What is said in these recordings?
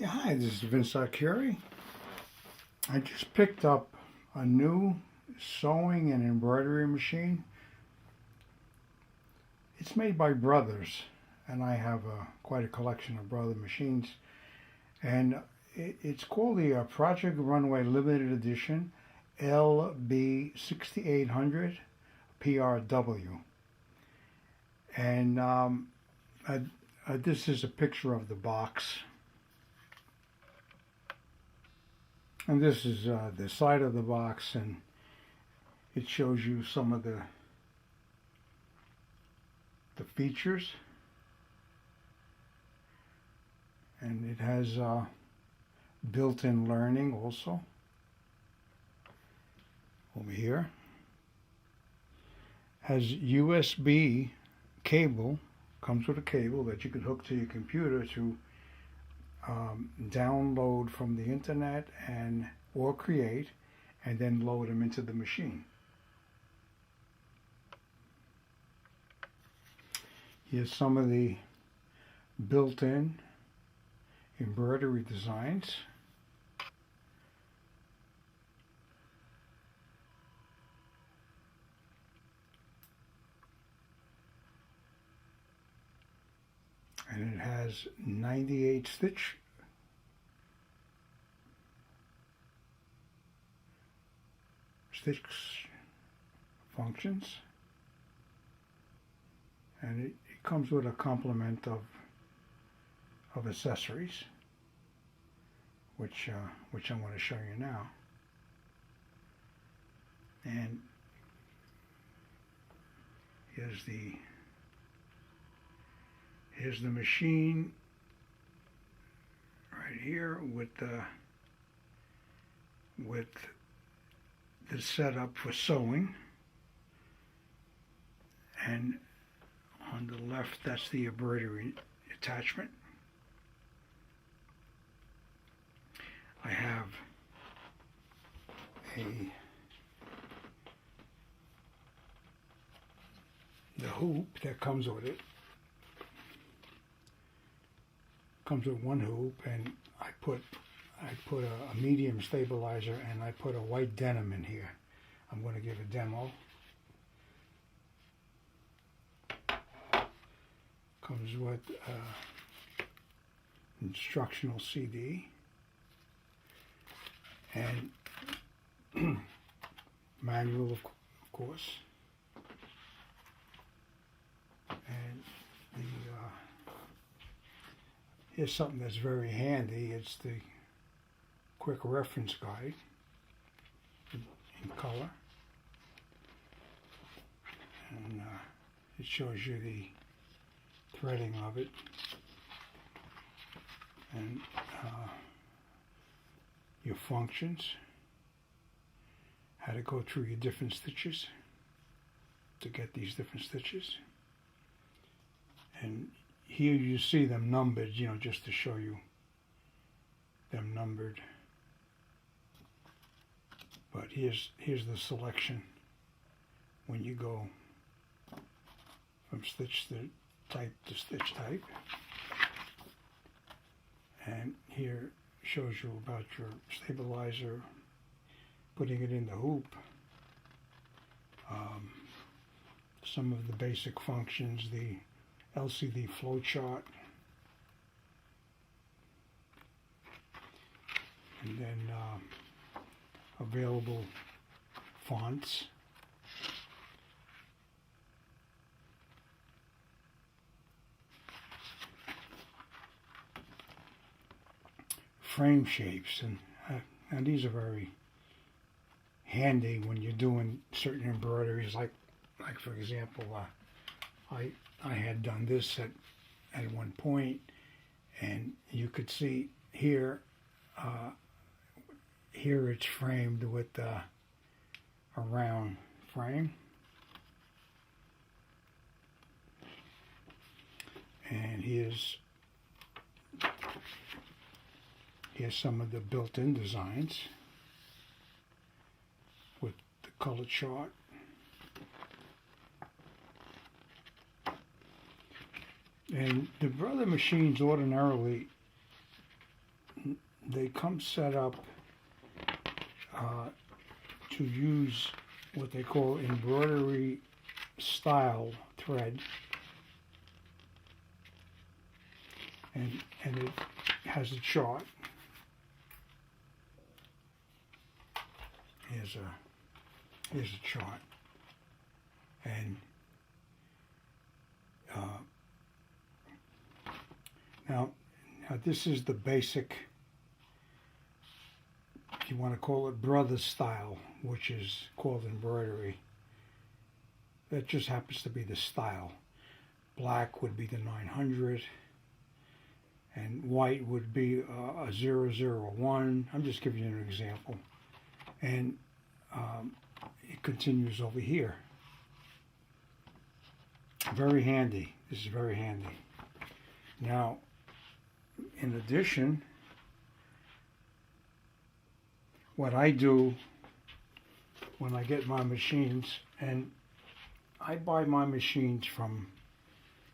Yeah, hi, this is Vince Arcuri. I just picked up a new sewing and embroidery machine. It's made by Brothers, and I have quite a collection of Brother machines. And it's called the Project Runway Limited Edition LB6800 PRW. And this is a picture of the box. And this is the side of the box, and it shows you some of the features. And it has built-in learning also over here. Has USB cable, comes with a cable that you can hook to your computer to download from the internet or create, and then load them into the machine. Here's some of the built-in embroidery designs. And it has 98 stitch functions, and it comes with a complement of accessories, which I'm going to show you now. And here's the machine right here with the setup for sewing, and on the left that's the embroidery attachment. I have the hoop that comes with it. Comes with one hoop, and I put a medium stabilizer, and I put a white denim in here. I'm going to give a demo. Comes with instructional CD and manual, of course. And here's something that's very handy. It's the quick reference guide in color, and it shows you the threading of it, and your functions, how to go through your different stitches to get these different stitches. And here you see them numbered, just to show you them numbered. But here's the selection when you go from stitch type to stitch type. And here shows you about your stabilizer, putting it in the hoop, some of the basic functions, the LCD flow chart, and then available fonts, frame shapes, and these are very handy when you're doing certain embroideries, like for example, I had done this at one point, and you could see here it's framed with a round frame, and here's some of the built-in designs with the color chart. And the Brother machines ordinarily they come set up to use what they call embroidery style thread, and it has a chart. Here's a chart, and now this is the basic, if you want to call it brother style, which is called embroidery. That just happens to be the style. Black would be the 900, and white would be a 001. I'm just giving you an example. And it continues over here. Very handy. This is very handy. Now, in addition, what I do when I get my machines, and I buy my machines from,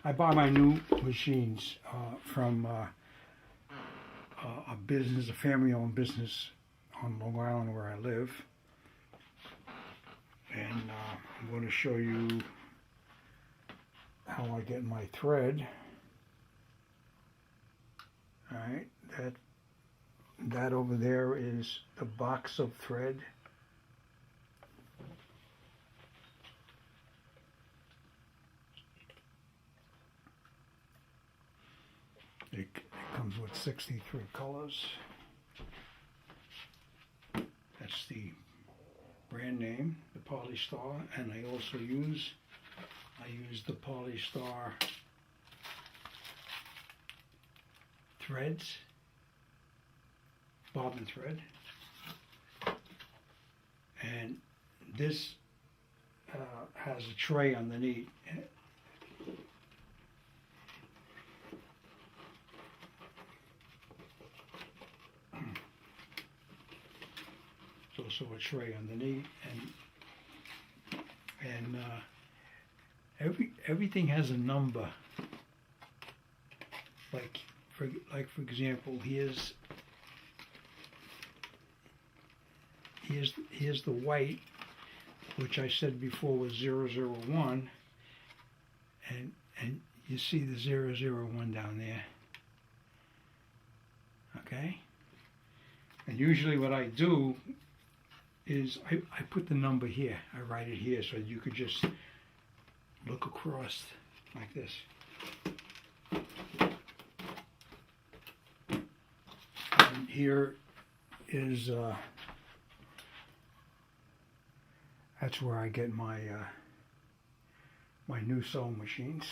I buy my new machines from a business, a family-owned business on Long Island where I live. And I'm going to show you how I get my thread. All right, that over there is the box of thread. It comes with 63 colors. That's the brand name, the Polystar, and I also use the Polystar threads, bobbin thread, and this has a tray underneath. There's also a tray underneath, and everything has a number. Like for example, here's the white, which I said before was 001, and you see the 001 down there. Okay? And usually what I do is I put the number here. I write it here so you could just look across like this. And here is that's where I get my my new sewing machines.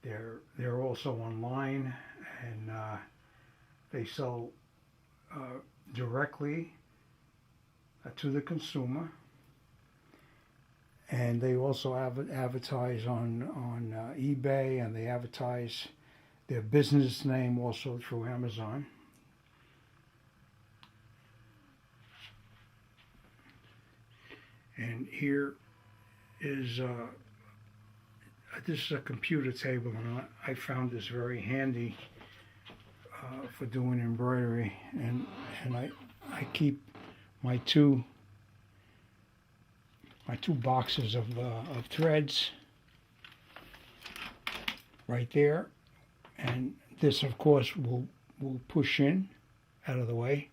They're also online, and they sell directly to the consumer, and they also advertise on eBay, and they advertise their business name also through Amazon. And here is this is a computer table, and I found this very handy for doing embroidery, and I keep my two boxes of threads right there, and this of course will push in out of the way.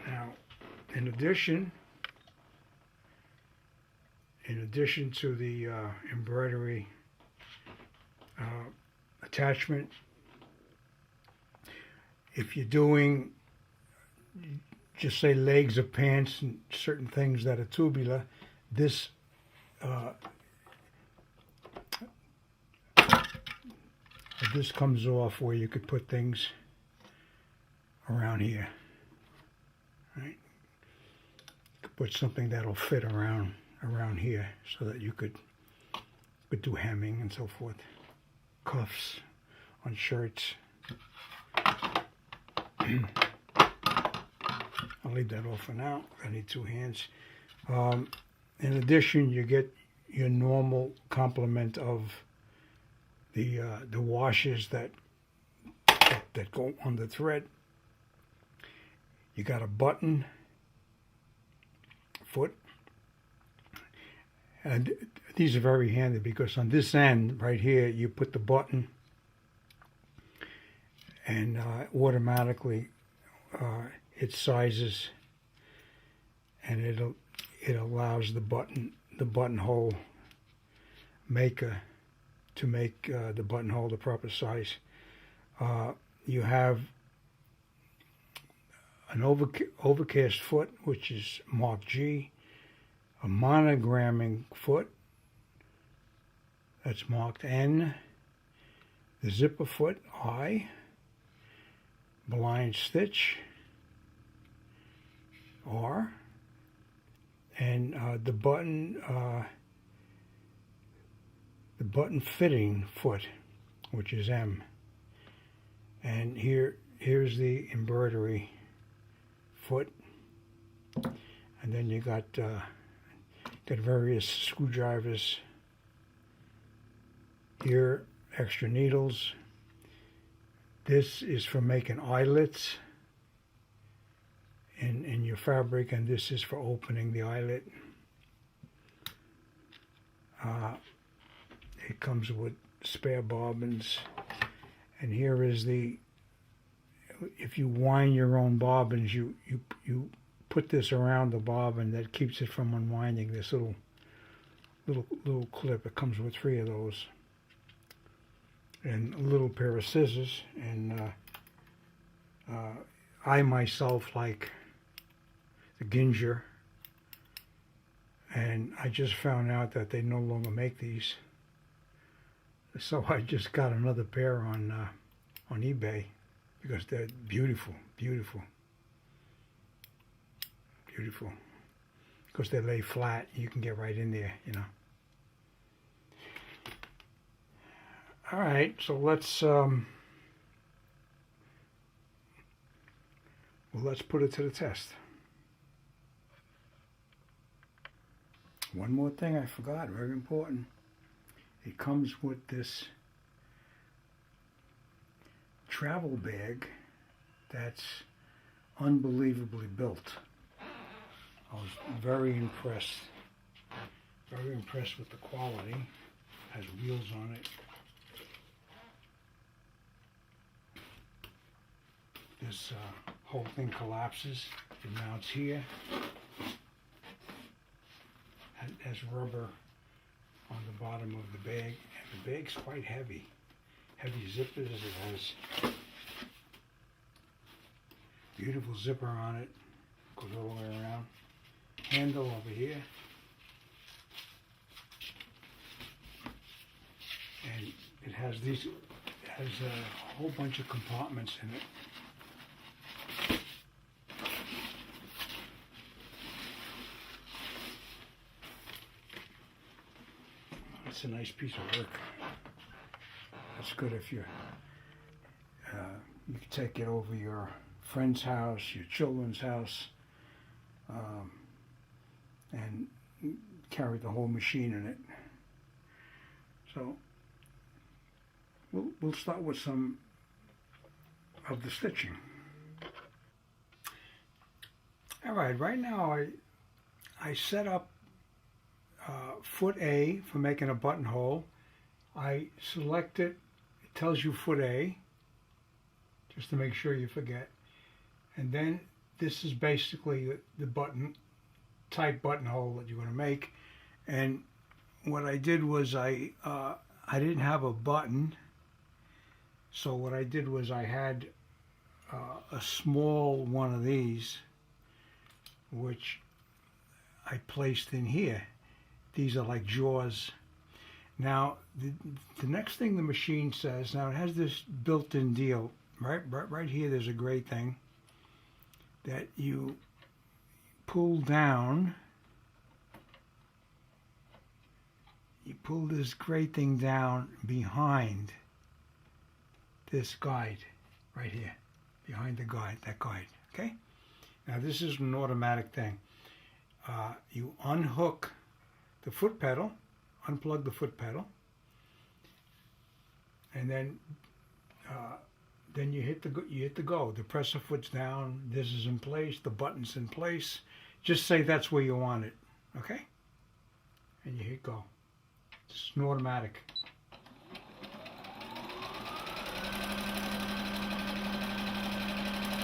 Now, in addition to the embroidery attachment, if you're doing, just say, legs of pants and certain things that are tubular, this this comes off where you could put things around here. Right? You could put something that'll fit around here, so that you could do hemming and so forth, cuffs on shirts. I'll leave that off for now. I need two hands. In addition, you get your normal complement of the washers that go on the thread. You got a button foot, and these are very handy because on this end right here you put the button, and automatically it sizes, and it allows the buttonhole maker to make the buttonhole the proper size. You have an overcast foot, which is mark G, a monogramming foot, that's marked N, the zipper foot, I, blind stitch, R, and the button fitting foot, which is M. And here's the embroidery foot, and then you got various screwdrivers here, extra needles. This is for making eyelets in your fabric, and this is for opening the eyelet. It comes with spare bobbins, and here is if you wind your own bobbins, you put this around the bobbin that keeps it from unwinding. This little clip. It comes with 3 of those, and a little pair of scissors. And I myself like the Ginger, and I just found out that they no longer make these, so I just got another pair on eBay because they're beautiful, beautiful, beautiful. Because they lay flat, you can get right in there, you know. All right, so let's put it to the test. One more thing I forgot, very important. It comes with this travel bag that's unbelievably built. I was very impressed with the quality. It has wheels on it. This whole thing collapses. It mounts here. It has rubber on the bottom of the bag, and the bag's quite heavy. Heavy zippers. It has beautiful zipper on it. Goes all the way around. Handle over here. And it has a whole bunch of compartments in it. It's a nice piece of work. That's good if you can take it over your friend's house, your children's house, and carry the whole machine in it. So we'll start with some of the stitching. All right now I set up foot A for making a buttonhole. I select it. It tells you foot A, just to make sure you forget. And then this is basically the type buttonhole that you're going to make. And what I did was I didn't have a button, so what I did was I had a small one of these, which I placed in here. These are like jaws. Now, the next thing the machine says, now it has this built-in deal. Right here, there's a gray thing that you pull down. You pull this gray thing down behind this guide right here, behind that guide, okay? Now, this is an automatic thing. You unhook the foot pedal, unplug the foot pedal, and then you hit the go. The presser foot's down. This is in place. The button's in place. Just say that's where you want it, okay? And you hit go. It's an automatic.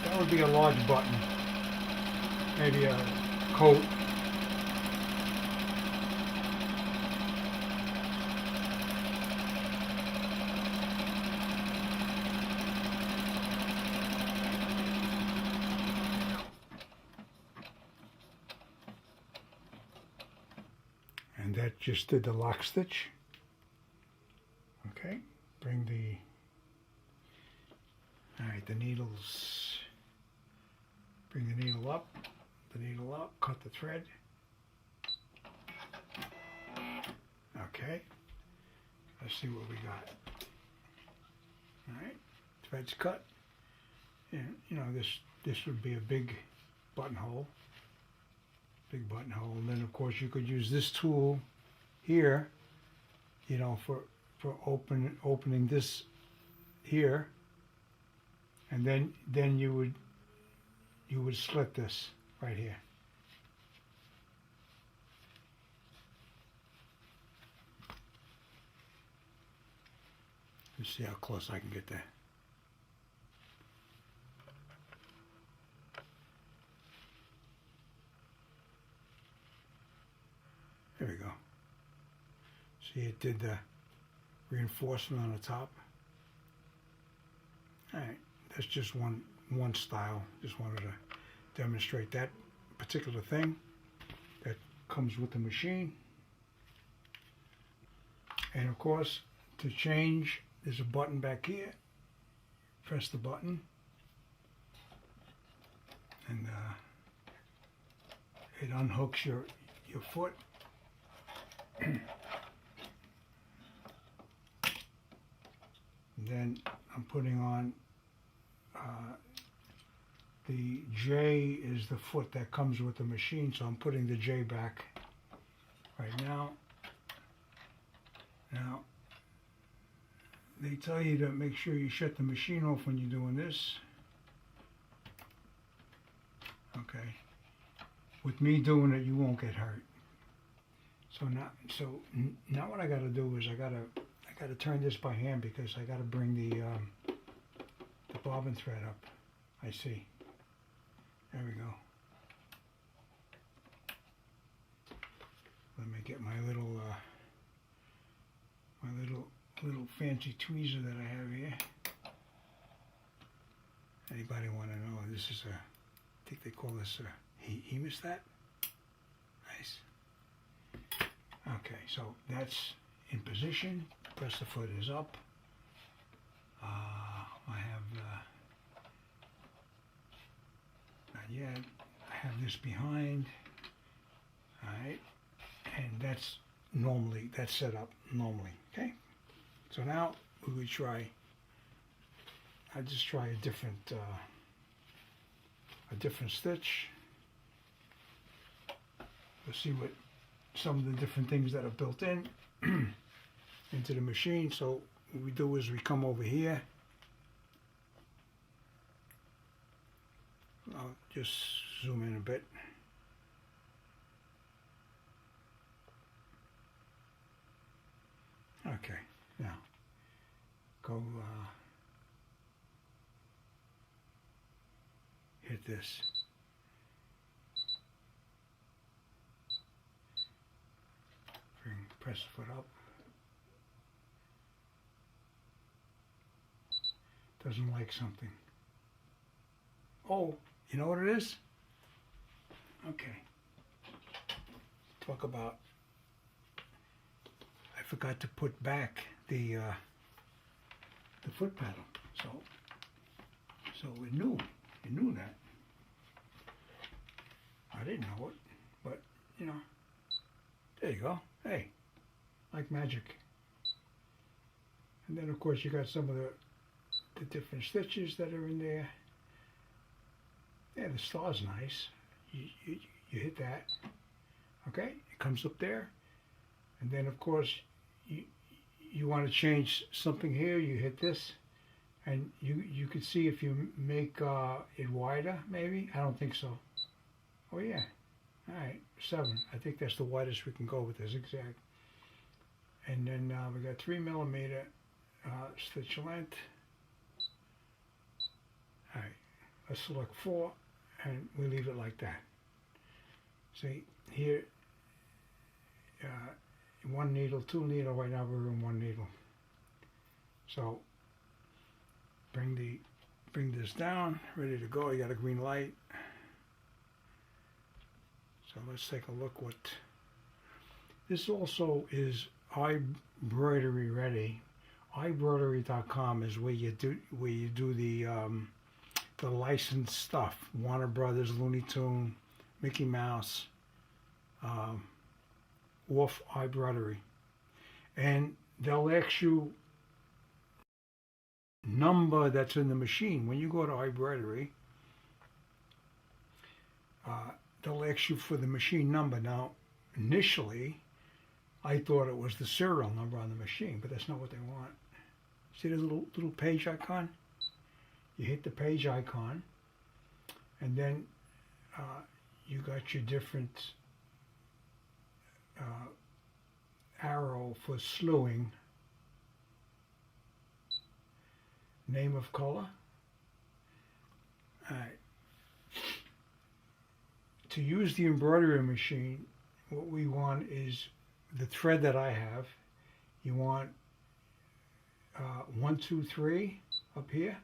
That would be a large button. Maybe a coat. And that just did the lock stitch. Okay, bring the needles, bring the needle up, cut the thread. Okay, let's see what we got. All right, thread's cut. And you know, this would be a big buttonhole. And then of course you could use this tool here, you know, for opening this here, and then you would slit this right here. Let's see how close I can get there. There we go. See, it did the reinforcement on the top. All right, that's just one style. Just wanted to demonstrate that particular thing that comes with the machine. And of course, to change, there's a button back here. Press the button, and it unhooks your foot. And then I'm putting on the J is the foot that comes with the machine, so I'm putting the J back right now. Now, they tell you to make sure you shut the machine off when you're doing this. Okay. With me doing it, you won't get hurt. So now what I got to do is I got to turn this by hand because I got to bring the bobbin thread up. I see. There we go. Let me get my little fancy tweezer that I have here. Anybody want to know? This is I think they call this a hemostat. Nice. Okay, so that's in position. Press the foot is up. I have not yet. I have this behind. All right, and that's set up normally. Okay, so now we would try. I just try a different stitch. Let's see what some of the different things that are built in into the machine. So what we do is we come over here. I'll just zoom in a bit. Okay, now go hit this. Press the foot up. Doesn't like something. Oh, you know what it is? Okay. Talk about, I forgot to put back the foot pedal. So it knew that. I didn't know it, but you know, there you go. Hey, like magic. And then of course you got some of the different stitches that are in there. Yeah, the star's nice. You hit that. Okay, it comes up there, and then of course you you want to change something here, you hit this, and you could see if you make it wider, maybe. I don't think so. Oh yeah. All right, 7. I think that's the widest we can go with the zigzag. And then we got 3mm stitch length. All right, let's select 4, and we leave it like that. See here, 1 needle, 2 needle. Right now we're in 1 needle. So bring this down, ready to go. You got a green light. So let's take a look. What this also is embroidery ready. Embroidery.com is where you do the licensed stuff. Warner Brothers, Looney Tune, Mickey Mouse, off embroidery, and they'll ask you number that's in the machine. When you go to embroidery, they'll ask you for the machine number. Now, initially, I thought it was the serial number on the machine, but that's not what they want. See the little page icon? You hit the page icon, and then you got your different arrow for slewing. Name of color. All right. To use the embroidery machine, what we want is the thread that I have. You want 1, 2, 3 up here.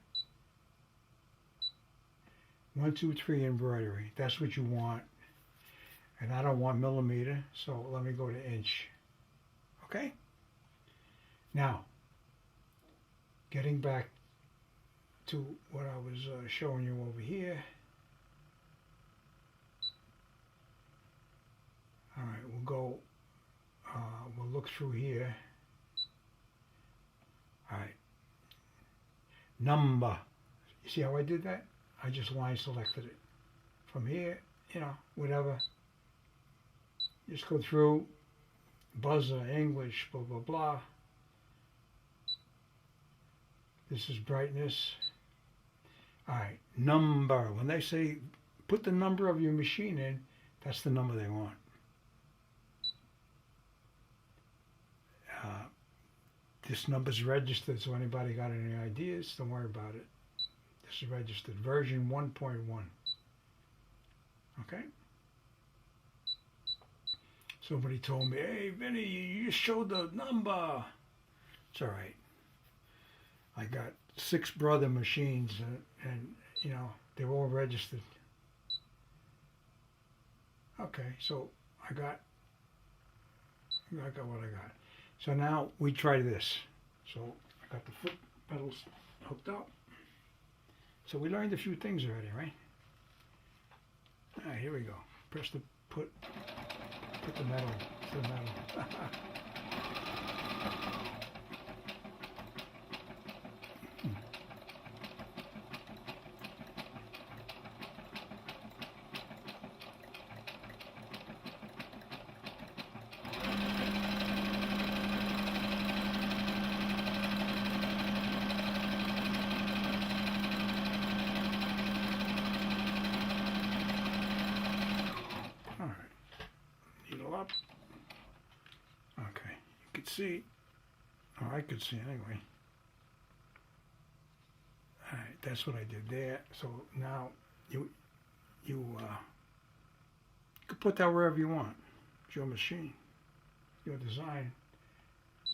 1, 2, 3 embroidery. That's what you want. And I don't want millimeter, so let me go to inch. Okay? Now, getting back to what I was showing you over here. All right, we'll go, we'll look through here. All right, number. You see how I did that? I just line selected it. From here, you know, whatever. Just go through, buzzer, English, blah, blah, blah. This is brightness. All right, number. When they say put the number of your machine in, that's the number they want. This number's registered, so anybody got any ideas, don't worry about it. This is registered, version 1.1. Okay? Somebody told me, hey, Vinny, you just showed the number. It's all right. I got 6 brother machines, and you know, they're all registered. Okay, so I got what I got. So now we try this. So I got the foot pedals hooked up. So we learned a few things already, right? All right, here we go. Press the put the metal to the metal. Up. Okay, you could see, or I could see anyway. All right, that's what I did there. So now you could put that wherever you want. It's your machine, your design.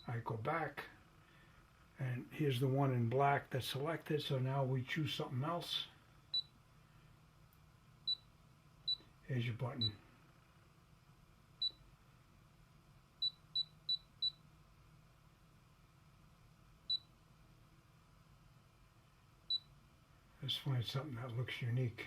I go back, and here's the one in black that's selected. So now we choose something else. Here's your button. Let's find something that looks unique.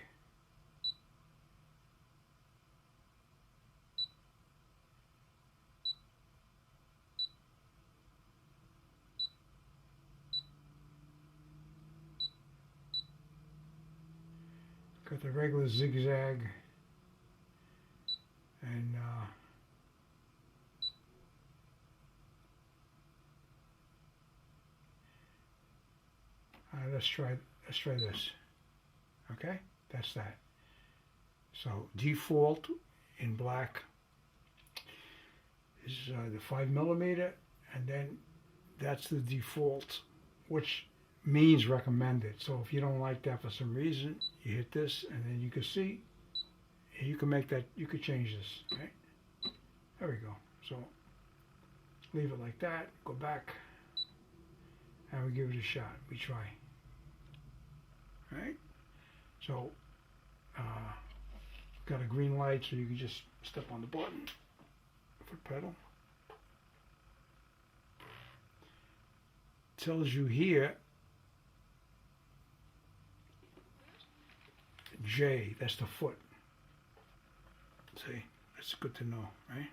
Got the regular zigzag, and let's try this. Okay, that's that. So default in black is the 5mm, and then that's the default, which means recommended. So if you don't like that for some reason, you hit this, and then you can see, you can make that, you could change this. Okay, there we go. So leave it like that, go back, and we give it a shot. We try. All right, so got a green light, so you can just step on the button, foot pedal. Tells you here J, that's the foot. See, that's good to know, right?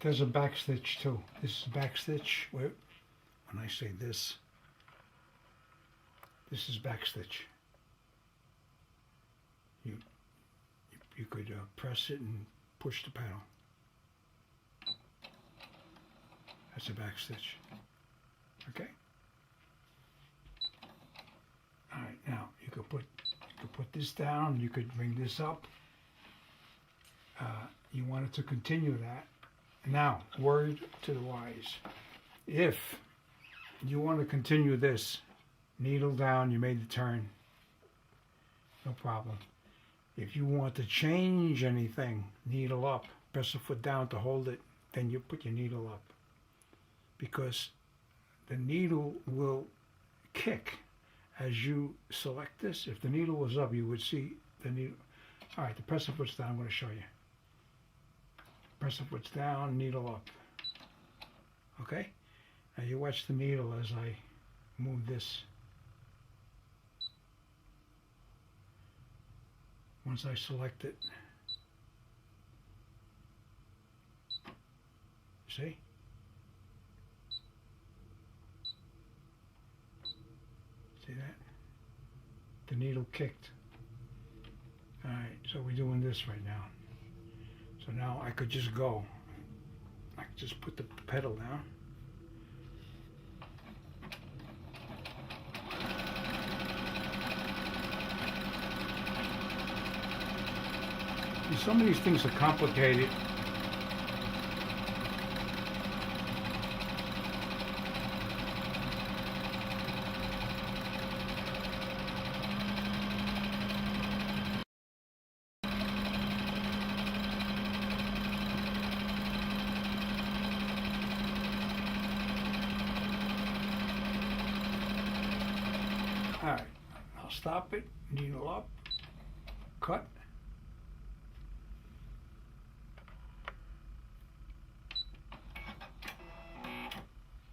There's a back stitch too. This is back stitch. When I say this is back stitch. You could press it and push the pedal. That's a back stitch. Okay. All right. Now you could put this down. You could bring this up. You wanted to continue that. Now, word to the wise. If you want to continue this, needle down, you made the turn, no problem. If you want to change anything, needle up, press the foot down to hold it, then you put your needle up. Because the needle will kick as you select this. If the needle was up, you would see the needle. All right, the press the foot's down, I'm going to show you. Press the foot down, needle up. Okay? Now you watch the needle as I move this. Once I select it, see? See that? The needle kicked. All right, so we're doing this right now. So now I could just go. I could just put the pedal down. See, some of these things are complicated. All right, I'll stop it, needle up, cut.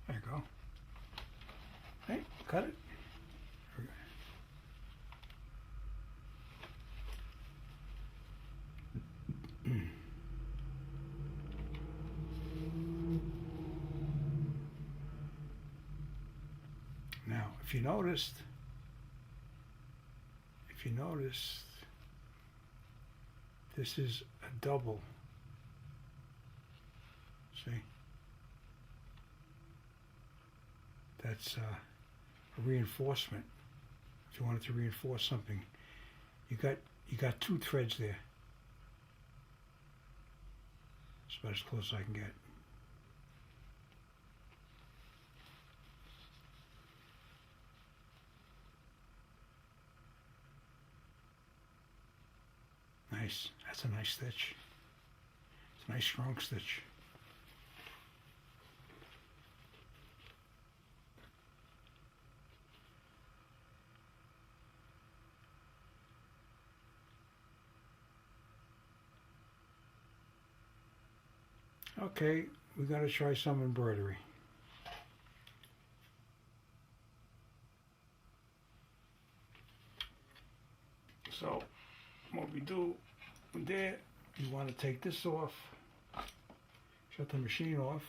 There you go. Okay, cut it. Now, if you noticed, this is a double. See? That's a reinforcement. If you wanted to reinforce something, you got two threads there. It's about as close as I can get. Nice. That's a nice stitch. It's a nice strong stitch. Okay, we got to try some embroidery. So what we do there, you want to take this off, shut the machine off.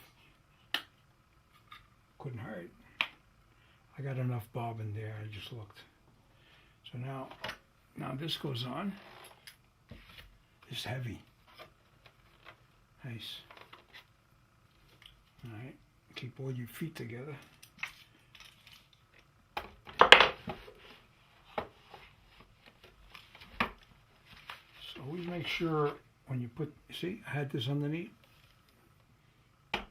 Couldn't hurt. I got enough bobbin there, I just looked. So now this goes on. It's heavy. Nice. All right, keep all your feet together. So always make sure when you put, see, I had this underneath. All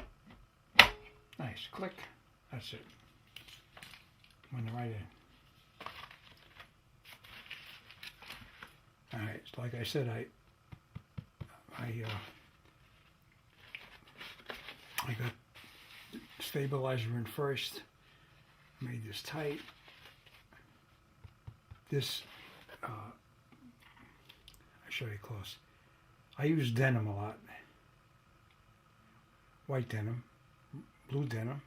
right. Nice, click, that's it. Went right in. All right, so like I said, I got stabilizer in first, made this tight. This, I'll show you close. I use denim a lot. White denim, blue denim.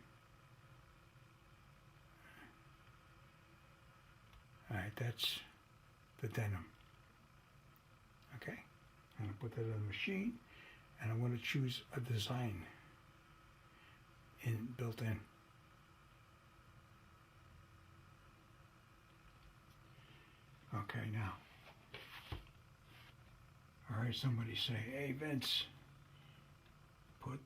All right, that's the denim. Okay, I'm going to put that on the machine, and I'm going to choose a design built in. Okay, now, all right, somebody say, hey Vince, put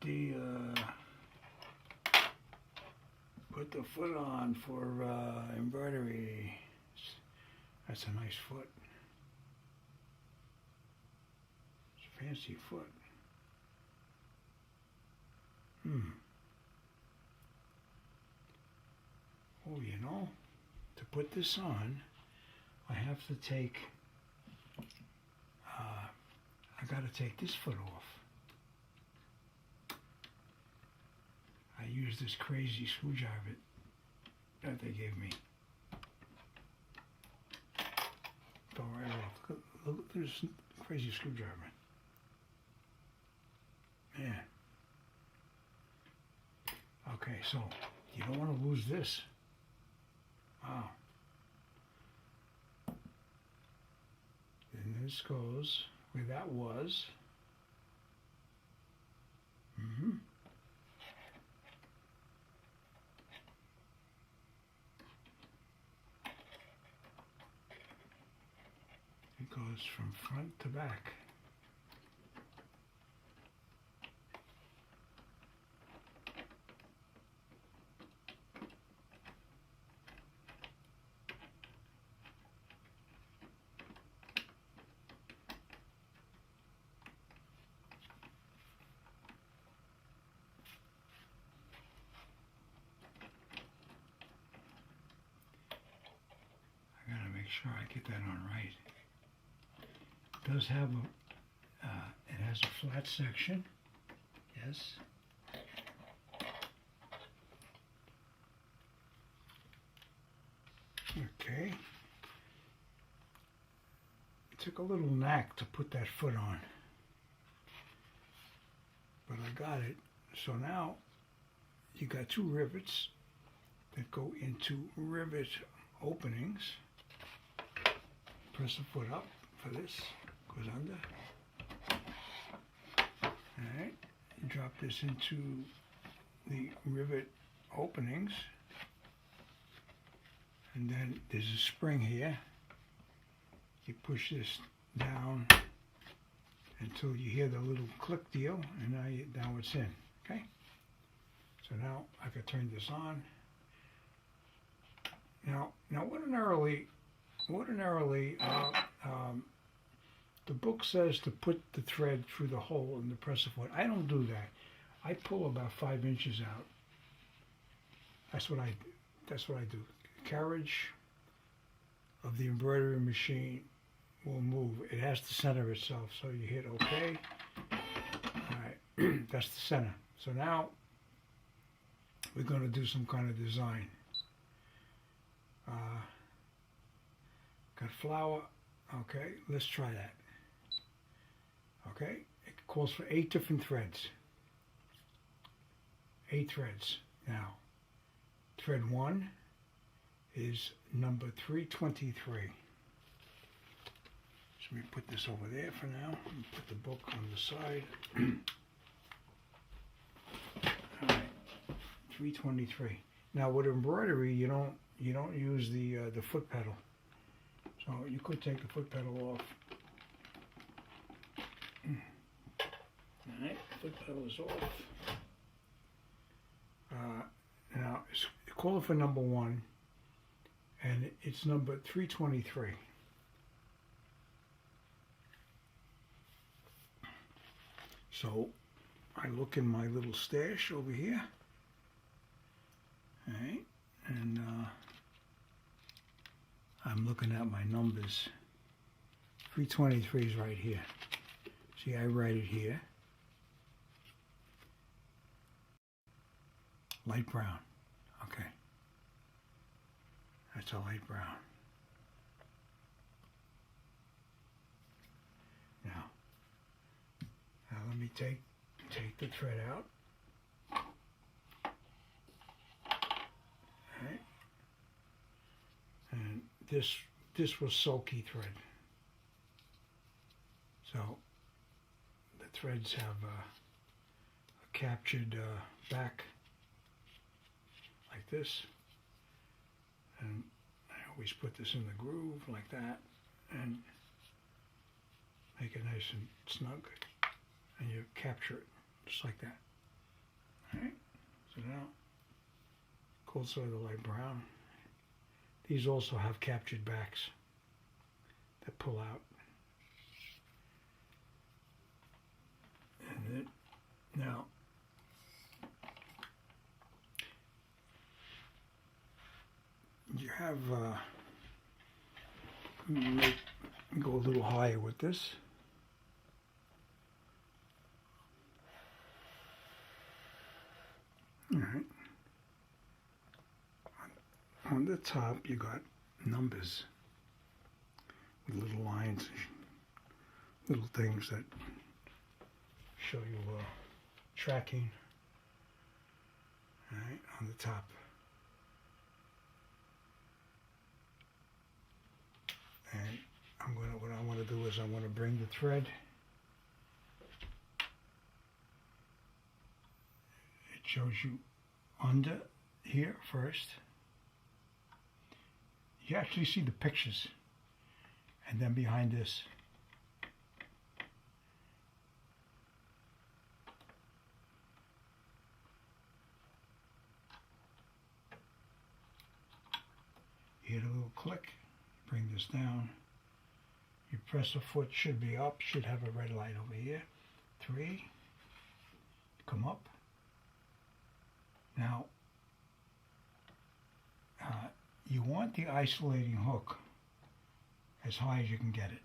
the foot on for embroidery. That's a nice foot. It's a fancy foot. Oh, you know, to put this on, I have to take, I got to take this foot off. I use this crazy screwdriver that they gave me. Fell right off. Look at this crazy screwdriver. Man. Okay, so you don't want to lose this. Wow. And this goes where that was. It goes from front to back. Make sure I get that on right. It does have it has a flat section. Yes. Okay. It took a little knack to put that foot on, but I got it. So now you got two rivets that go into rivet openings. Press the foot up for this, goes under. Alright, drop this into the rivet openings. And then there's a spring here. You push this down until you hear the little click deal, and now it's in, okay? So now I can turn this on. Now ordinarily, the book says to put the thread through the hole in the presser foot. I don't do that. I pull about 5 inches out. That's what I do. Carriage of the embroidery machine will move. It has to center itself. So you hit OK. All right, that's the center. So now we're going to do some kind of design. Got flower. Okay, let's try that. Okay, it calls for 8 different threads. 8 threads. Now, thread 1 is number 323. So let me put this over there for now and put the book on the side. All right, 323. Now with embroidery, you don't use the foot pedal. So you could take the foot pedal off. All right, foot pedal is off. Now call it for number 1, and it's number 323. So I look in my little stash over here, all right, and I'm looking at my numbers. 323 is right here. See, I write it here. Light brown. Okay. That's a light brown. Now let me take the thread out. All right. And this was sulky thread. So the threads have a captured back like this, and I always put this in the groove like that and make it nice and snug, and you capture it just like that. All right, so now cold sort of the light brown. These also have captured backs that pull out. And then, now you have go a little higher with this. All right. On the top, you got numbers with little lines, little things that show you tracking. All right, on the top. And what I want to do is I want to bring the thread. It shows you under here first. You actually see the pictures, and then behind this. You hit a little click, bring this down. You press a foot, should be up, should have a red light over here. 3, come up. Now, you want the isolating hook as high as you can get it,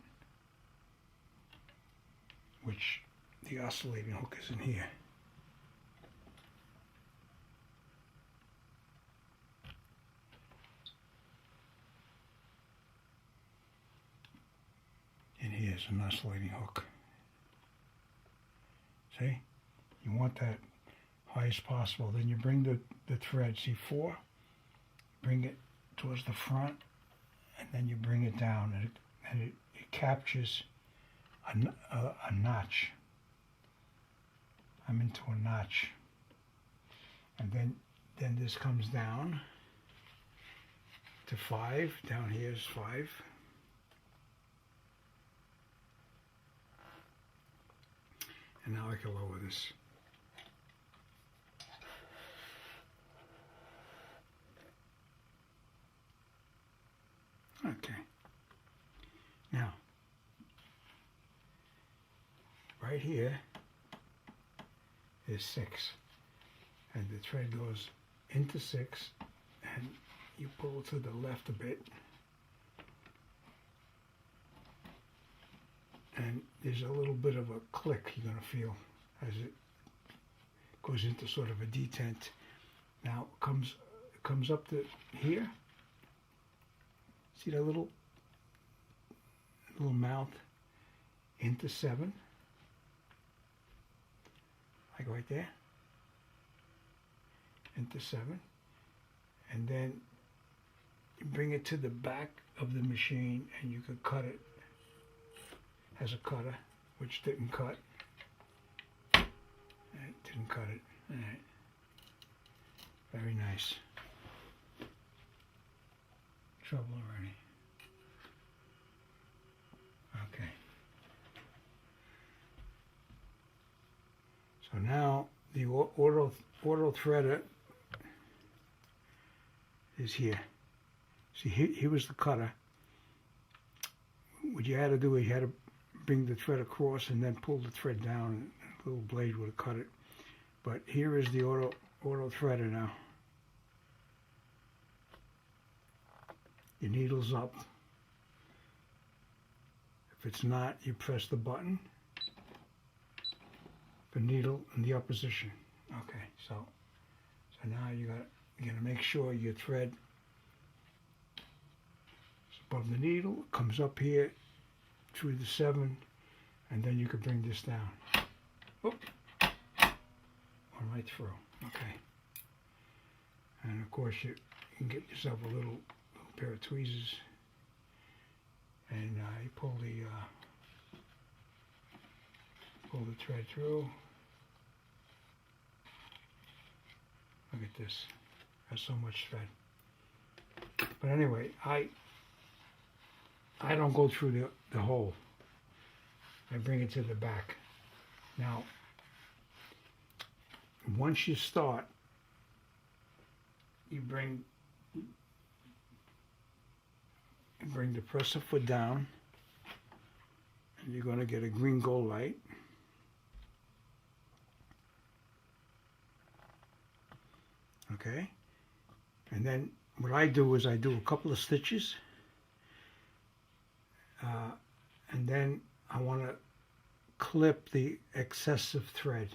which the oscillating hook is in here. And here's an oscillating hook. See? You want that high as possible. Then you bring the thread, see 4? Bring it towards the front, and then you bring it down, and it captures a notch. I'm into a notch. And then this comes down to 5. Down here is 5. And now I can lower this. Okay. Now, right here is 6, and the thread goes into 6, and you pull to the left a bit, and there's a little bit of a click you're going to feel as it goes into sort of a detent. Now it comes up to here. See that little mouth into 7, like right there, into 7, and then you bring it to the back of the machine and you could cut it. Has a cutter, which didn't cut. It didn't cut it. All right. Very nice. Trouble already. Okay. So now the auto threader is here. See, here was the cutter. What you had to do is you had to bring the thread across and then pull the thread down, and a little blade would have cut it. But here is the auto threader now. Your needle's up. If it's not, you press the button. The needle in the up position. Okay, so now you gotta make sure your thread is above the needle, comes up here through the 7, and then you can bring this down. Oh, right through. Okay, and of course you can get yourself a little pair of tweezers, and you pull the thread through. Look at this. That's so much thread. But anyway, I don't go through the hole. I bring it to the back. Now, once you start, you bring the presser foot down, and you're going to get a green gold light. Okay, and then what I do is I do a couple of stitches, and then I want to clip the excessive thread.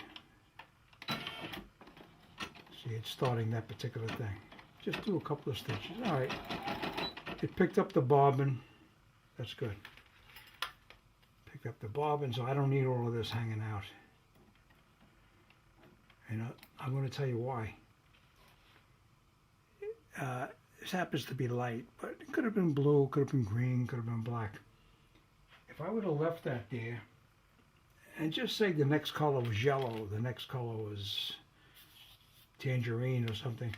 See, it's starting that particular thing. Just do a couple of stitches. All right, it picked up the bobbin. That's good. Picked up the bobbin, so I don't need all of this hanging out. And I'm going to tell you why. This happens to be light, but it could have been blue, could have been green, could have been black. If I would have left that there, and just say the next color was yellow, the next color was tangerine or something,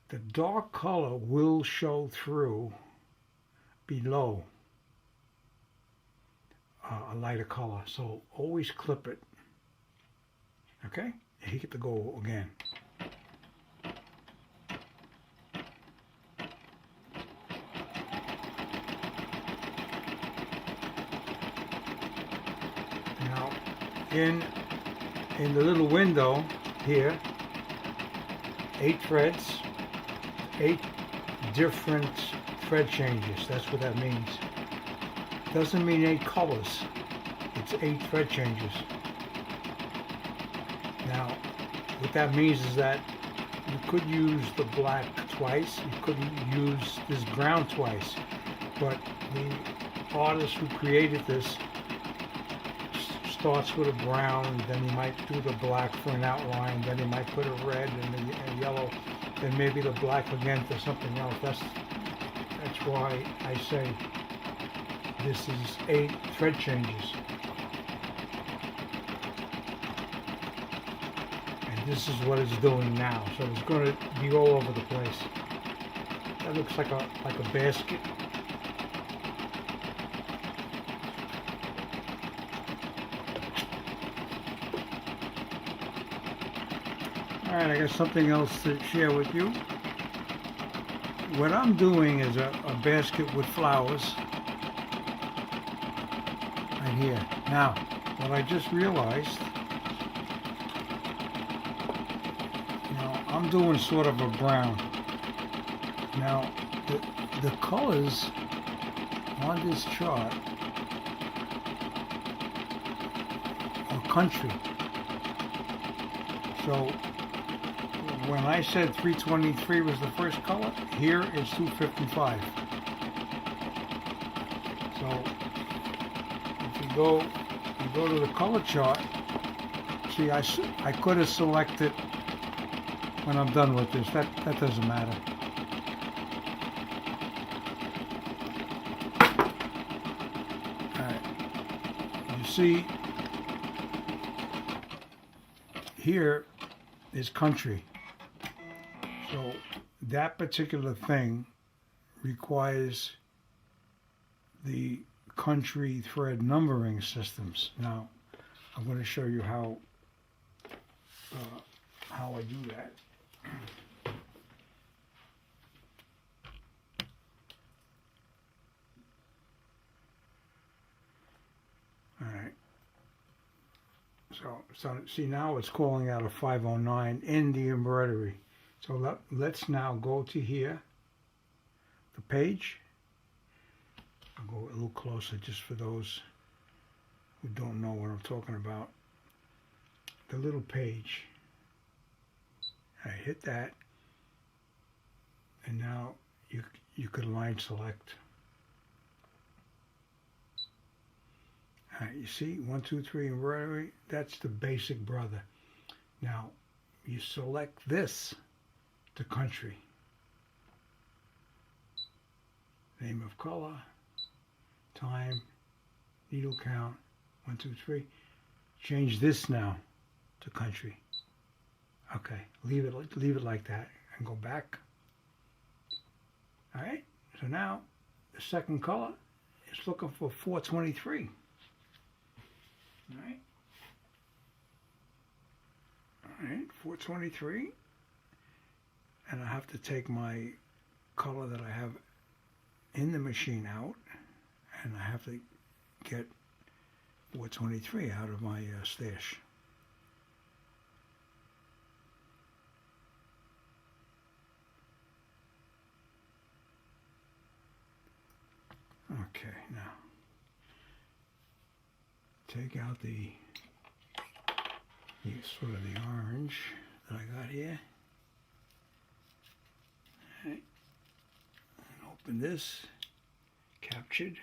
the dark color will show through below a lighter color. So always clip it. Okay? And you get to go again. Now, in the little window here, 8 threads, 8 different thread changes. That's what that means. Doesn't mean 8 colors. It's 8 thread changes. Now, what that means is that you could use the black twice. You could use this brown twice. But the artist who created this starts with a brown, then he might do the black for an outline, then he might put a red and a yellow, then maybe the black again for something else. That's why I say this is 8 thread changes. And this is what it's doing now. So it's going to be all over the place. That looks like a basket. Alright, I got something else to share with you. What I'm doing is a basket with flowers right here. Now, what I just realized, I'm doing sort of a brown. Now, the colors on this chart are country. So, when I said 323 was the first color, here is 255. So if you go to the color chart, see I could have selected when I'm done with this. That doesn't matter. see, here is country. So that particular thing requires the country thread numbering systems. Now, I'm going to show you how I do that. All right. So see, now it's calling out a 509 in the embroidery. So let's now go to here, the page. I'll go a little closer just for those who don't know what I'm talking about. The little page. I hit that, and now you could line select. All right, you see, 1, 2, 3 embroidery. That's the basic brother. Now you select this to country. Name of color, time, needle count, 1, 2, 3. Change this now to country. Okay, leave it like that and go back. All right, so now the second color is looking for 423. All right, 423. And I have to take my color that I have in the machine out, and I have to get 423 out of my stash. Okay, now take out the sort of the orange that I got here. All right. And open this, captured.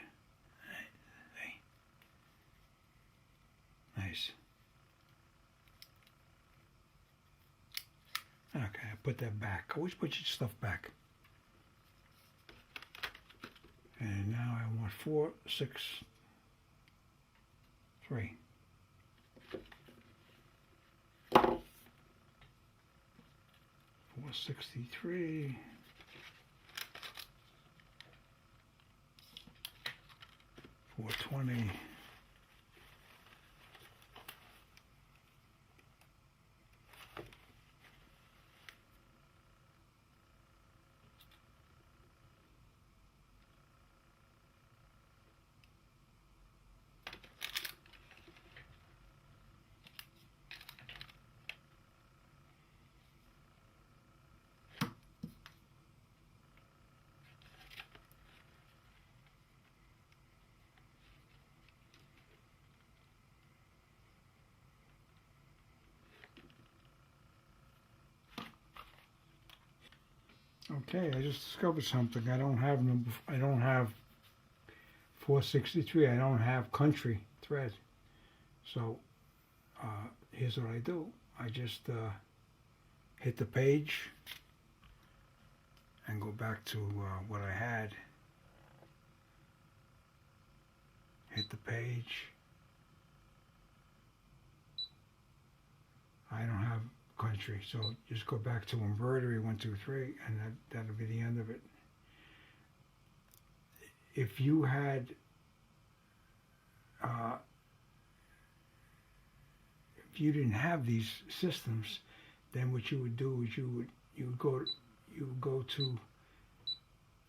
All right. Nice. Okay, I put that back. Always put your stuff back. And now I want 4, 6, 3. 463. 420. Okay, I just discovered something. I don't have 463. I don't have country thread. So here's what I do. I just hit the page and go back to what I had. Hit the page. I don't have country, so just go back to embroidery 1, 2, 3, and that'll be the end of it. If you had if you didn't have these systems, then what you would do is you would go to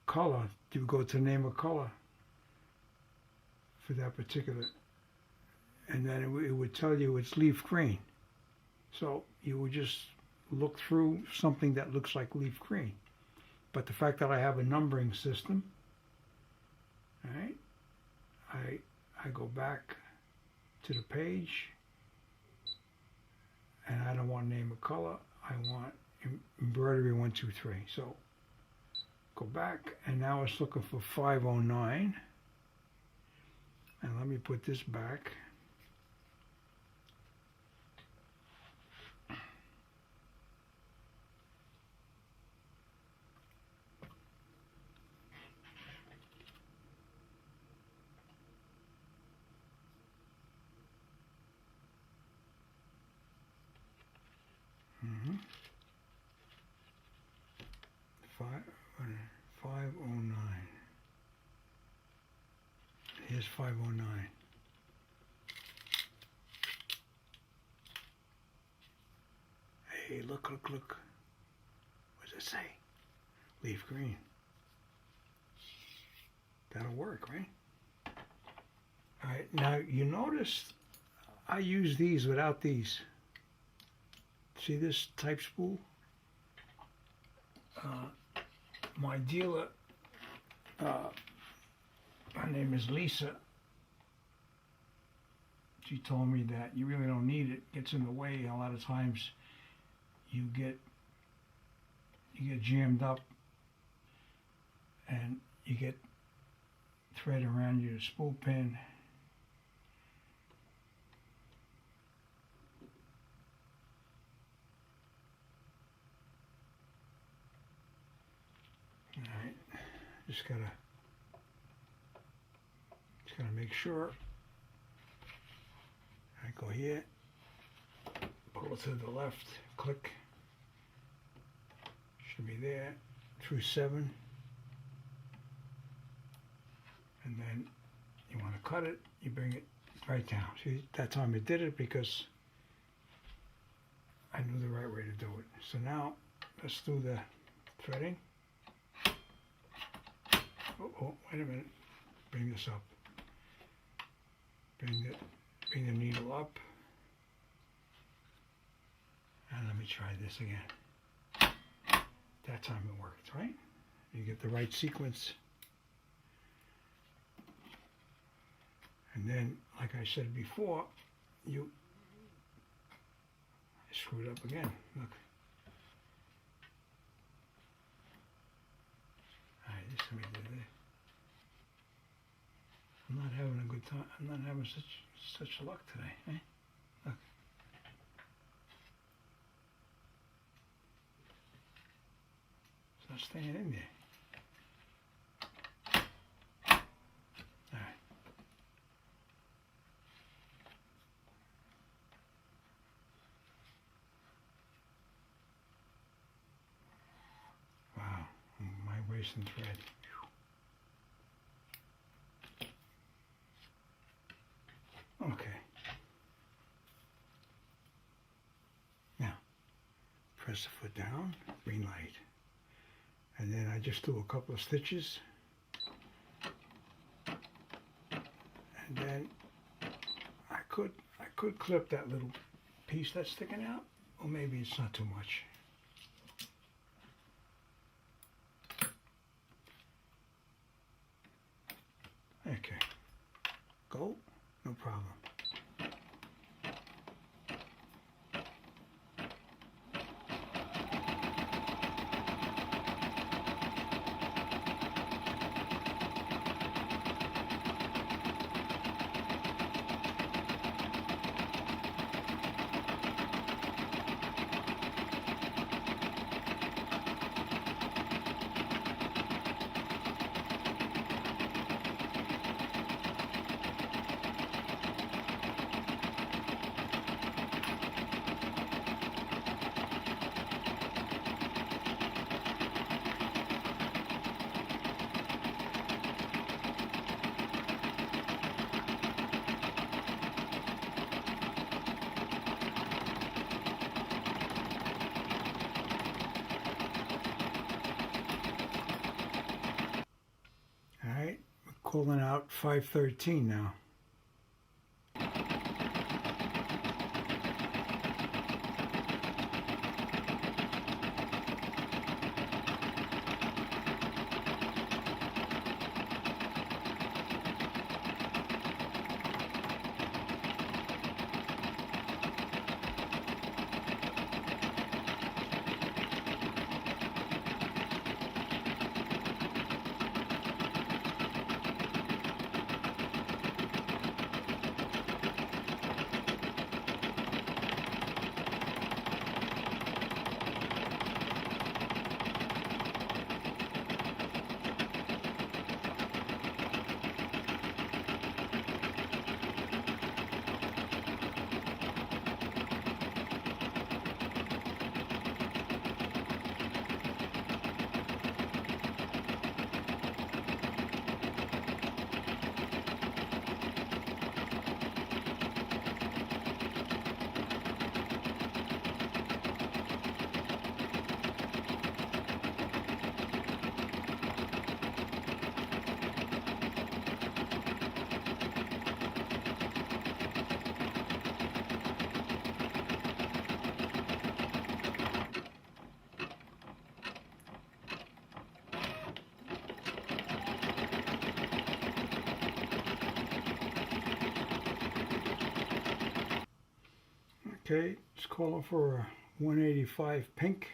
color. You would go to name of color for that particular, and then it would tell you it's leaf green. So you would just look through something that looks like leaf green. But the fact that I have a numbering system, all right, I go back to the page, and I don't want name of color. I want embroidery 1, 2, 3. So go back, and now it's looking for 509. And let me put this back. 509. Here's 509. Hey, look. What does it say? Leaf green. That'll work, right? Alright, now you notice I use these without these. See this type spool? My dealer, her name is Lisa. She told me that you really don't need it. It gets in the way. A lot of times you get jammed up and you get thread around your spool pin. Alright, just gotta make sure. I go here, pull it to the left, click, should be there, through 7, and then you want to cut it, you bring it right down. See, that time I did it because I knew the right way to do it. So now, let's do the threading. Oh, wait a minute, bring this up. Bring the needle up, and let me try this again. That time it worked, right? You get the right sequence. And then, like I said before, I screwed up again, look. Alright, just let me do this. I'm not having a good time. I'm not having such luck today, eh? Look. It's not staying in there. All right. Wow, my wasting thread. Okay. Now, press the foot down, green light. And then I just do a couple of stitches. And then I could clip that little piece that's sticking out, or maybe it's not too much. Okay. Go. No problem. Pulling out 513 now. Okay, it's calling for a 185 pink.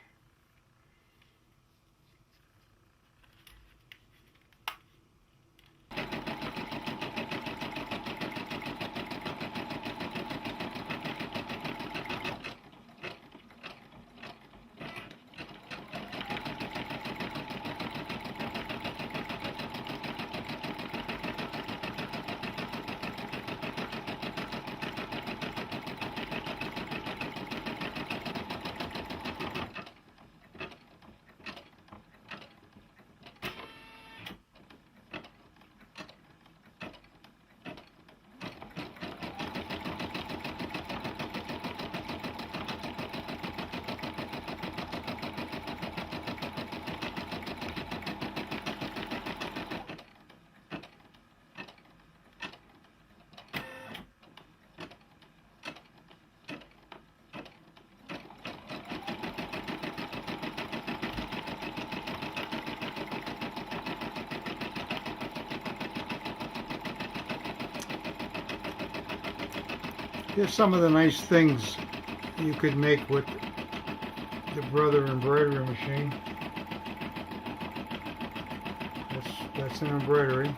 Here's some of the nice things you could make with the Brother embroidery machine. That's an embroidery.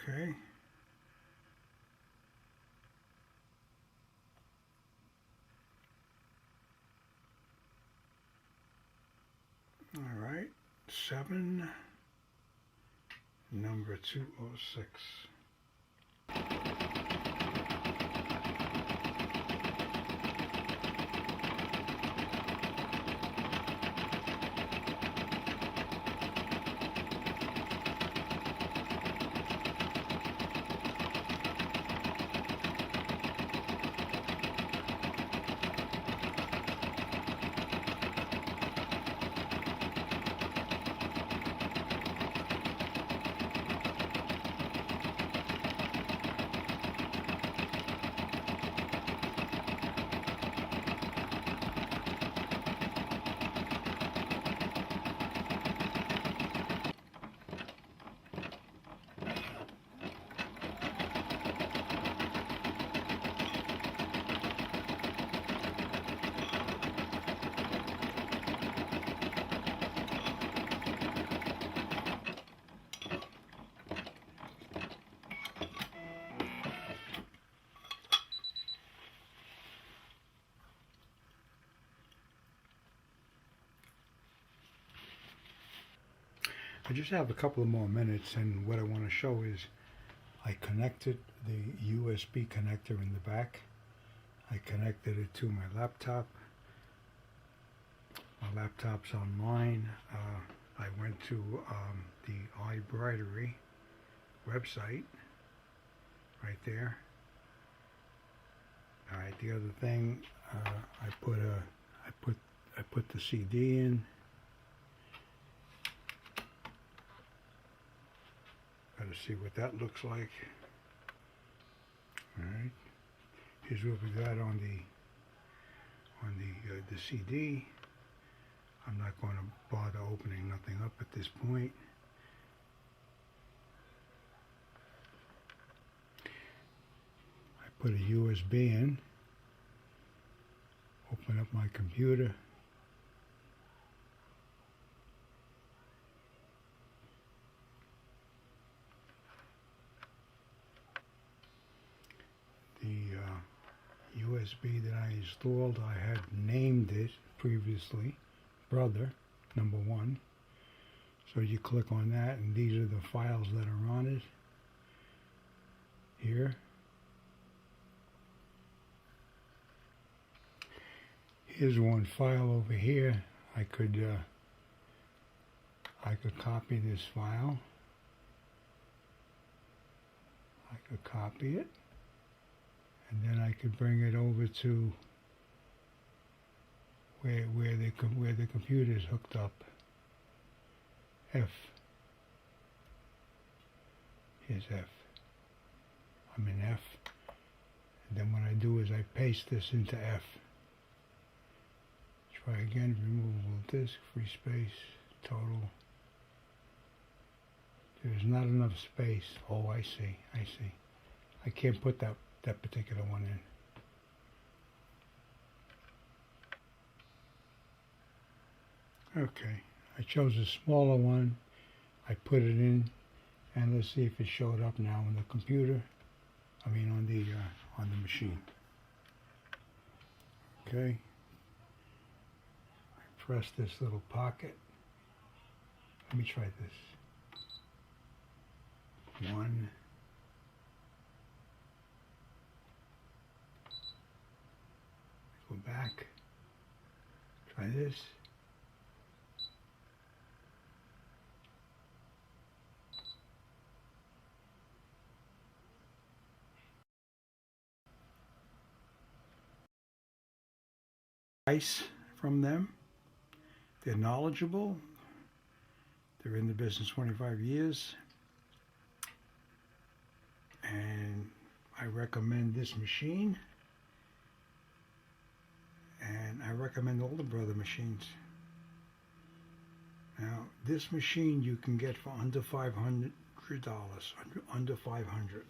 Okay. All right. 7, number 206. I just have a couple of more minutes, and what I want to show is I connected the USB connector in the back. I connected it to my laptop. My laptop's online. I went to the embroidery website right there. All right, the other thing, I put the CD in. Got to see what that looks like. All right. Here's what we got on the CD. I'm not going to bother opening nothing up at this point. I put a USB in. Open up my computer. The USB that I installed, I had named it previously, Brother, number 1. So you click on that, and these are the files that are on it. Here. Here's one file over here. I could copy this file. I could copy it, and then I could bring it over to where the computer is hooked up. F. Here's F. I'm in F. And then what I do is I paste this into F. Try again, removable disk, free space, total. There's not enough space. Oh, I see. I can't put that particular one in. Okay, I chose a smaller one. I put it in, and let's see if it showed up now on the computer. I mean on the machine. Okay. I press this little pocket. Let me try this. 1. Go back. Try this. Advice from them. They're knowledgeable. They're in the business 25 years. And I recommend this machine. And I recommend all the Brother machines. Now, this machine you can get for under $500. Under $500.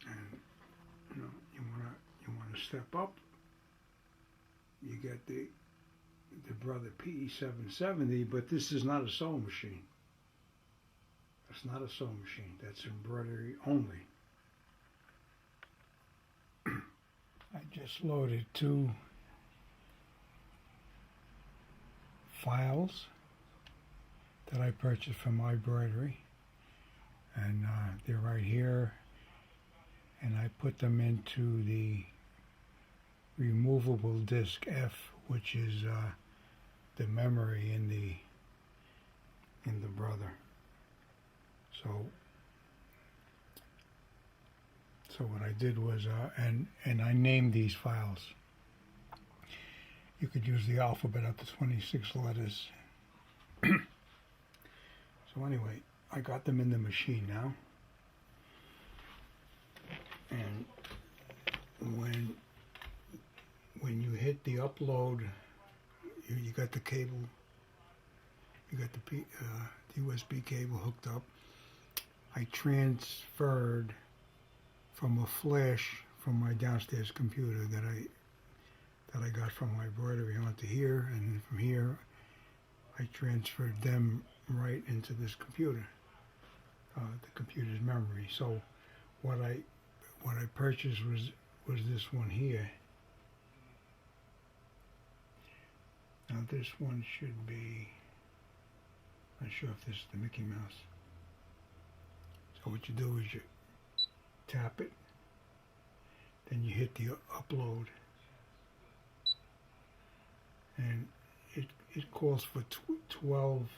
And you wanna step up. You get the Brother PE770, but this is not a sewing machine. It's not a sewing machine. That's embroidery only. I just loaded 2 files that I purchased from my embroidery, and they're right here, and I put them into the removable disk F, which is the memory in the Brother. So what I did was, and I named these files. You could use the alphabet up to 26 letters. So anyway, I got them in the machine now. And when you hit the upload, you got the cable, you got the USB cable hooked up. I transferred from a flash from my downstairs computer that I got from my embroidery onto here, and then from here I transferred them right into this computer, the computer's memory. So what I purchased was this one here. Now this one should be, not sure if this is the Mickey Mouse. So what you do is you tap it, then you hit the upload, and it calls for 12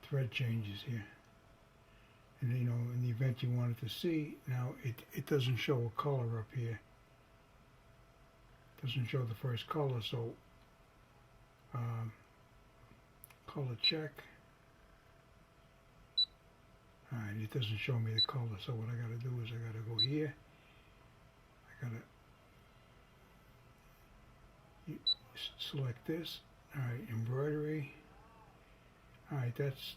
thread changes here. And you know, in the event you wanted to see, now it doesn't show a color up here. It doesn't show the first color, so color check. Alright, it doesn't show me the color, so what I gotta do is I gotta go here. I gotta select this. Alright, embroidery. Alright, that's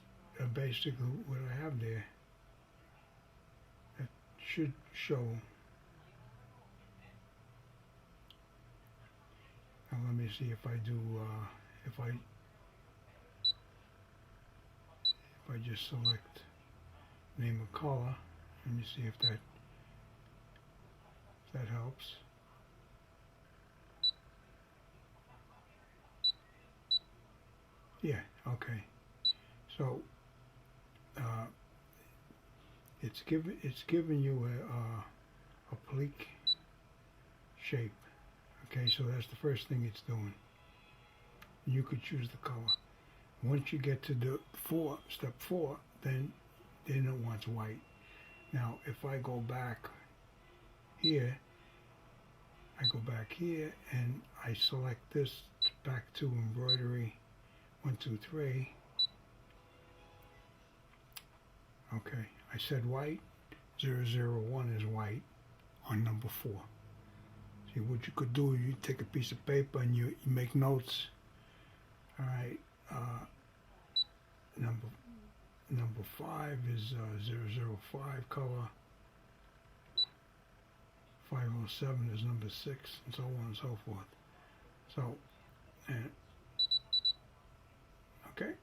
basically what I have there. That should show. Now let me see if I do, if I just select name a color. Let me see if that helps. Yeah, okay. So it's giving you a oblique shape. Okay, so that's the first thing it's doing. You could choose the color. Once you get to the step 4, then it wants white. Now, if I go back here, and I select this back to embroidery 1, 2, 3. Okay, I said white. 001 is white on number 4. See, what you could do, you take a piece of paper and you make notes. All right, number 5 is 005 color. 507 is number 6, and so on and so forth. So, and okay.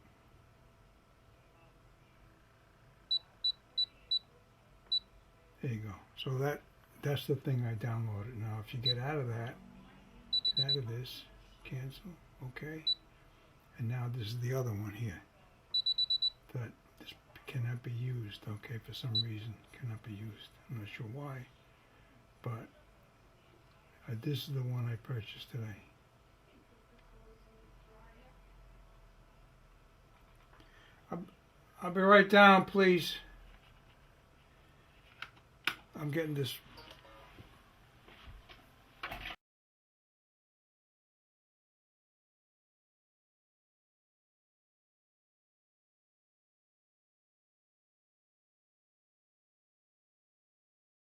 There you go. So that's the thing I downloaded. Now, if you get out of that, get out of this, cancel, okay. And now this is the other one here. That this cannot be used, okay, for some reason, cannot be used. I'm not sure why, but this is the one I purchased today. I'll be right down, please. I'm getting this